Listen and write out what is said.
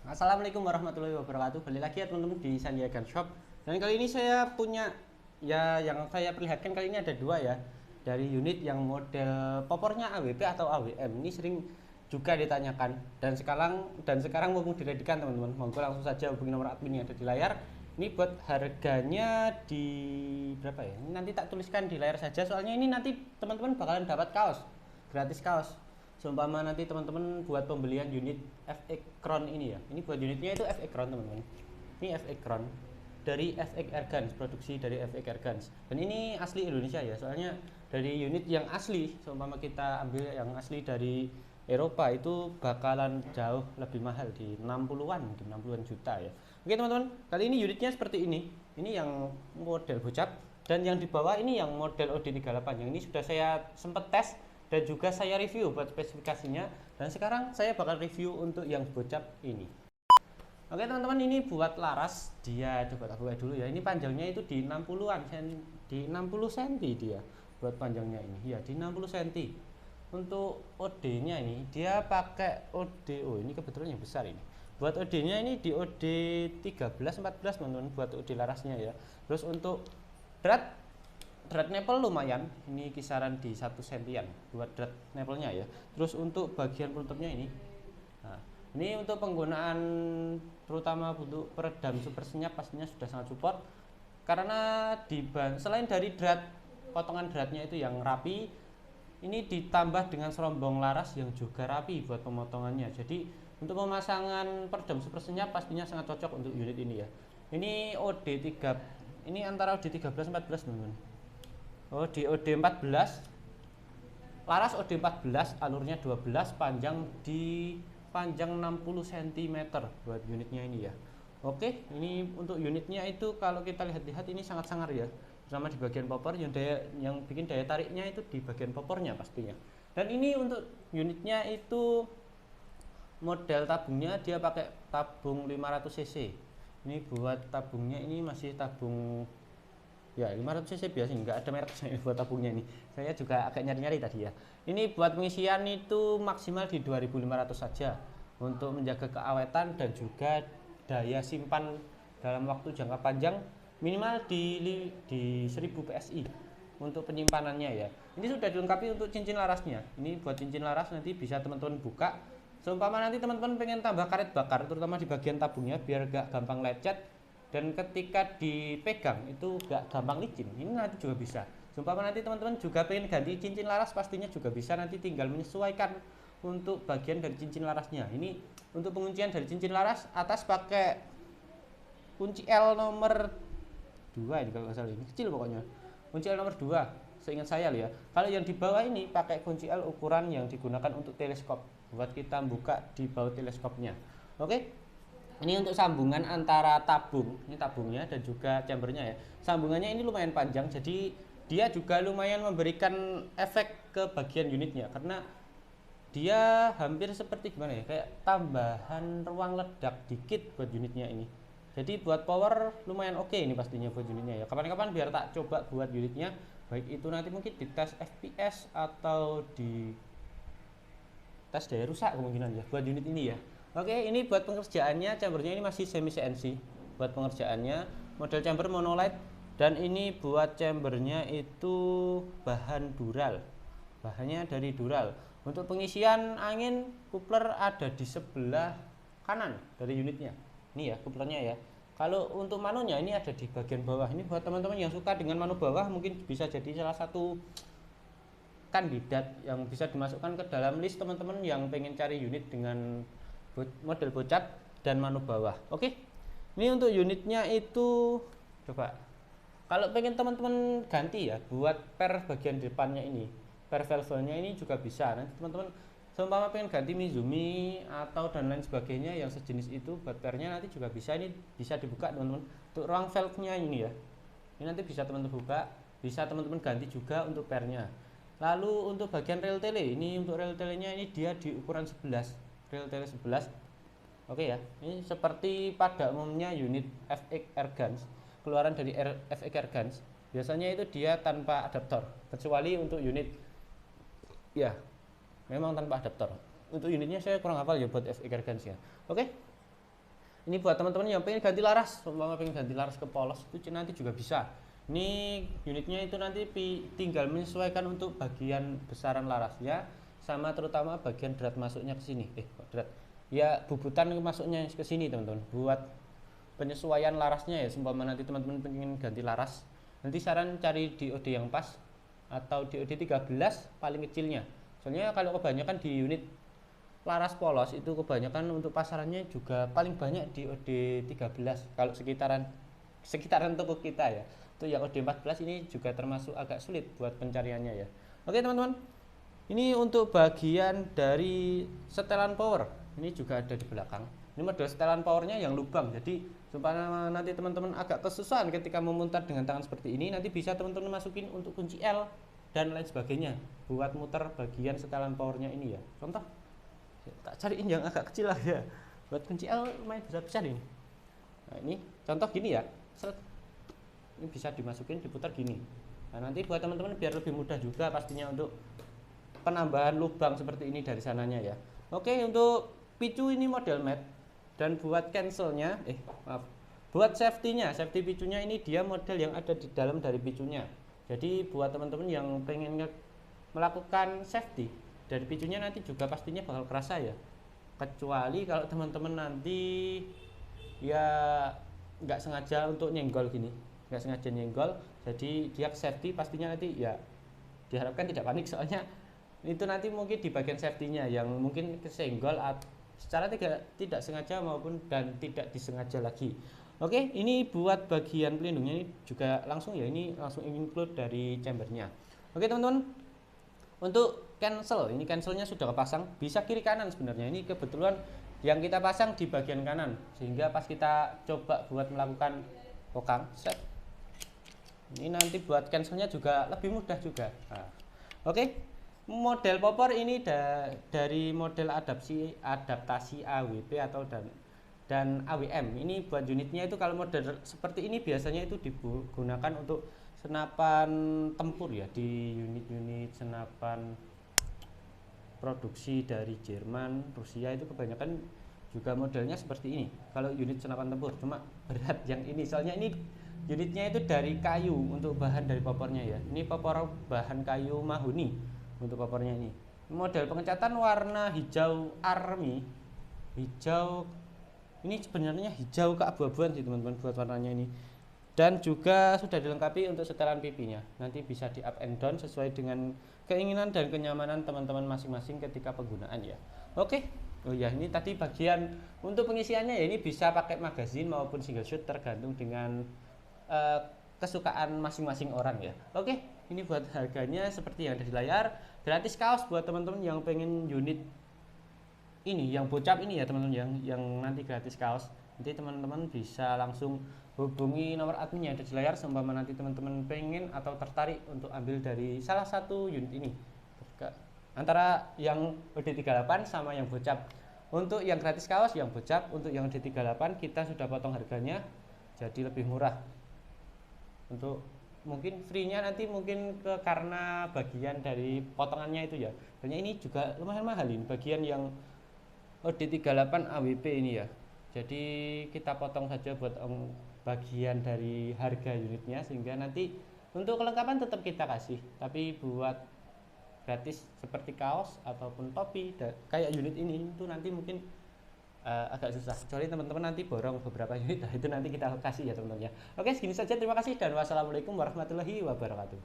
Assalamualaikum warahmatullahi wabarakatuh. Kembali lagi ya teman-teman di Sandiaga Shop. Dan kali ini saya punya yang saya perlihatkan kali ini ada dua ya. Dari unit yang model popornya AWP atau AWM. Ini sering juga ditanyakan dan sekarang mau diredikan teman-teman. Monggo langsung saja hubungi nomor admin yang ada di layar. Ini buat harganya di berapa ya? Ini nanti tak tuliskan di layar saja soalnya ini nanti teman-teman bakalan dapat kaos. Gratis kaos. Seumpama nanti teman-teman buat pembelian unit FX Crown ini ya. Ini buat unitnya itu FX Crown teman-teman. Ini FX Crown dari FX Airguns, produksi dari FX Airguns. Dan ini asli Indonesia ya. Soalnya dari unit yang asli, seumpama kita ambil yang asli dari Eropa itu bakalan jauh lebih mahal di 60-an, mungkin 60-an juta ya. Oke teman-teman, kali ini unitnya seperti ini. Ini yang model bocap dan yang di bawah ini yang model OD38. Yang ini sudah saya sempat tes dan juga saya review buat spesifikasinya, dan sekarang saya bakal review untuk yang bocap ini. Oke teman-teman, ini buat laras dia, coba tak buka dulu ya. Ini panjangnya itu di 60-an, di 60 cm dia buat panjangnya ini ya, di 60 cm. Untuk OD nya ini dia pakai OD, oh ini kebetulan yang besar ini. Buat OD nya ini di OD 13-14 teman-teman, buat OD larasnya ya. Terus untuk drat nipple lumayan, ini kisaran di 1 sentian buat drat nipple-nya ya. Terus untuk bagian penutupnya ini, nah, ini untuk penggunaan terutama untuk peredam super senyap pastinya sudah sangat support, karena selain dari drat, potongan dratnya itu yang rapi, ini ditambah dengan serombong laras yang juga rapi buat pemotongannya. Jadi untuk pemasangan peredam super senyap pastinya sangat cocok untuk unit ini ya. Ini OD3, ini antara OD13-14 teman-teman. Oh, di OD14, laras OD14, alurnya 12, panjang 60 cm buat unitnya ini ya. Oke, ini untuk unitnya itu kalau kita lihat-lihat ini sangat sangar ya. Terutama di bagian popor yang bikin daya tariknya itu di bagian popornya pastinya. Dan ini untuk unitnya itu model tabungnya dia pakai tabung 500 cc. Ini buat tabungnya ini masih tabung ya 500 cc biasa, nggak ada merek saya buat tabungnya ini. Saya juga agak nyari-nyari tadi ya. Ini buat pengisian itu maksimal di 2500 saja untuk menjaga keawetan dan juga daya simpan dalam waktu jangka panjang, minimal di 1000 PSI untuk penyimpanannya ya. Ini sudah dilengkapi untuk cincin larasnya. Ini buat cincin laras nanti bisa teman-teman buka. Seumpama nanti teman-teman pengen tambah karet bakar terutama di bagian tabungnya biar gak gampang lecet dan ketika dipegang itu gak gampang licin, ini nanti juga bisa. Seumpama nanti teman-teman juga pengen ganti cincin laras pastinya juga bisa, nanti tinggal menyesuaikan untuk bagian dari cincin larasnya. Ini untuk penguncian dari cincin laras atas pakai kunci L nomor 2 ini kalau nggak salah, ini kecil pokoknya. Kunci L nomor 2 seingat saya ya. Kalau yang di bawah ini pakai kunci L ukuran yang digunakan untuk teleskop buat kita buka di baut teleskopnya. Oke. Ini untuk sambungan antara tabung, ini tabungnya dan juga chambernya ya. Sambungannya ini lumayan panjang, jadi dia juga lumayan memberikan efek ke bagian unitnya karena dia hampir seperti gimana ya, kayak tambahan ruang ledak dikit buat unitnya ini. Jadi buat power lumayan oke ini pastinya buat unitnya ya. Kapan-kapan biar tak coba buat unitnya, baik itu nanti mungkin di tes FPS atau di tes daya rusak kemungkinan ya buat unit ini ya. Oke, ini buat pengerjaannya, chambernya ini masih semi CNC buat pengerjaannya, model chamber monolight, dan ini buat chambernya itu bahan dural, bahannya dari dural. Untuk pengisian angin coupler ada di sebelah kanan dari unitnya ini ya, couplernya ya. Kalau untuk manunya ini ada di bagian bawah. Ini buat teman-teman yang suka dengan manu bawah mungkin bisa jadi salah satu kandidat yang bisa dimasukkan ke dalam list teman-teman yang pengen cari unit dengan model bocap dan manu bawah. Oke, ini untuk unitnya itu coba kalau pengen teman-teman ganti ya buat per bagian depannya ini, per valve-nya ini juga bisa. Nanti teman-teman seumpama pengen ganti Mizumi atau dan lain sebagainya yang sejenis itu buat pernya nanti juga bisa, ini bisa dibuka teman-teman. Untuk ruang valve-nya ini ya, ini nanti bisa teman-teman buka, bisa teman-teman ganti juga untuk pernya. Lalu untuk bagian rel tele, ini untuk rel telenya ini dia di ukuran 11, rel tele 11. Oke ya, ini seperti pada umumnya unit FX Airguns, keluaran dari FX Airguns, biasanya itu dia tanpa adaptor, kecuali untuk unit ya memang tanpa adaptor. Untuk unitnya saya kurang hafal ya buat FX Airguns ya. Oke, Ini buat teman-teman yang pengen ganti laras, umpama pengen ganti laras ke polos itu nanti juga bisa. Ini unitnya itu nanti tinggal menyesuaikan untuk bagian besaran larasnya sama terutama bagian drat masuknya ke sini. Kok drat? Ya bubutan masuknya ke sini teman-teman. Buat penyesuaian larasnya ya, umpama nanti teman-teman pengen ganti laras, nanti saran cari diode yang pas atau diode 13 paling kecilnya. Soalnya kalau kebanyakan di unit laras polos itu kebanyakan untuk pasarannya juga paling banyak di OD13 kalau sekitaran toko kita ya. Itu yang OD14 ini juga termasuk agak sulit buat pencariannya ya. Oke teman-teman, ini untuk bagian dari setelan power ini juga ada di belakang. Ini model setelan powernya yang lubang, jadi supaya nanti teman-teman agak kesusahan ketika memutar dengan tangan seperti ini, nanti bisa teman-teman masukin untuk kunci L dan lain sebagainya buat muter bagian setelan powernya ini ya. Contoh tak cariin yang agak kecil lah ya, buat kunci L lumayan besar ini. Nah ini contoh gini ya, ini bisa dimasukin diputar gini. Nah nanti buat teman-teman biar lebih mudah juga pastinya untuk penambahan lubang seperti ini dari sananya ya. Oke, untuk picu ini model matte, dan buat cancelnya buat safety-nya, safety picunya ini dia model yang ada di dalam dari picunya. Jadi buat teman-teman yang pengen melakukan safety dari picunya nanti juga pastinya bakal kerasa ya, kecuali kalau teman-teman nanti ya nggak sengaja untuk nyenggol gini, nggak sengaja nyenggol, jadi dia safety pastinya nanti ya diharapkan tidak panik, soalnya itu nanti mungkin di bagian safety-nya yang mungkin kesenggol secara tidak sengaja maupun dan tidak disengaja lagi. Oke, ini buat bagian pelindungnya ini juga langsung ya, ini langsung include dari chambernya. Oke teman-teman, untuk cancel, ini cancelnya sudah kepasang, bisa kiri kanan sebenarnya. Ini kebetulan yang kita pasang di bagian kanan, sehingga pas kita coba buat melakukan kokang set, ini nanti buat cancelnya juga lebih mudah juga. Nah, oke, model popor ini dari model adaptasi AWP atau dan AWM. Ini buat unitnya itu kalau model seperti ini biasanya itu digunakan untuk senapan tempur ya, di unit-unit senapan produksi dari Jerman, Rusia itu kebanyakan juga modelnya seperti ini. Kalau unit senapan tempur, cuma berat yang ini, soalnya ini unitnya itu dari kayu untuk bahan dari popornya ya. Ini popor bahan kayu mahoni untuk popornya ini. Model pengecatan warna hijau army, hijau ini sebenarnya hijau keabu-abuan sih teman-teman buat warnanya ini. Dan juga sudah dilengkapi untuk setelan pipinya. Nanti bisa di up and down sesuai dengan keinginan dan kenyamanan teman-teman masing-masing ketika penggunaan ya. Oke. Oh ya, ini tadi bagian untuk pengisiannya ya, ini bisa pakai magazine maupun single shot tergantung dengan kesukaan masing-masing orang ya. Oke, ini buat harganya seperti yang ada di layar. Gratis kaos buat teman-teman yang pengen unit ini yang bocap ini ya teman-teman, yang nanti gratis kaos. Nanti teman-teman bisa langsung hubungi nomor admin yang ada di layar seumpama nanti teman-teman pengen atau tertarik untuk ambil dari salah satu unit ini antara yang OD38 sama yang bocap. Untuk yang gratis kaos yang bocap, untuk yang OD38 kita sudah potong harganya jadi lebih murah. Untuk mungkin free-nya nanti mungkin karena bagian dari potongannya itu ya. Soalnya ini juga lumayan mahal ini bagian yang OD38 AWP ini ya. Jadi kita potong saja buat bagian dari harga unitnya, sehingga nanti untuk kelengkapan tetap kita kasih, tapi buat gratis seperti kaos ataupun topi kayak unit ini itu nanti mungkin agak susah, kecuali teman-teman nanti borong beberapa unit, nah itu nanti kita kasih ya teman-teman ya. Oke, segini saja, terima kasih dan wassalamualaikum warahmatullahi wabarakatuh.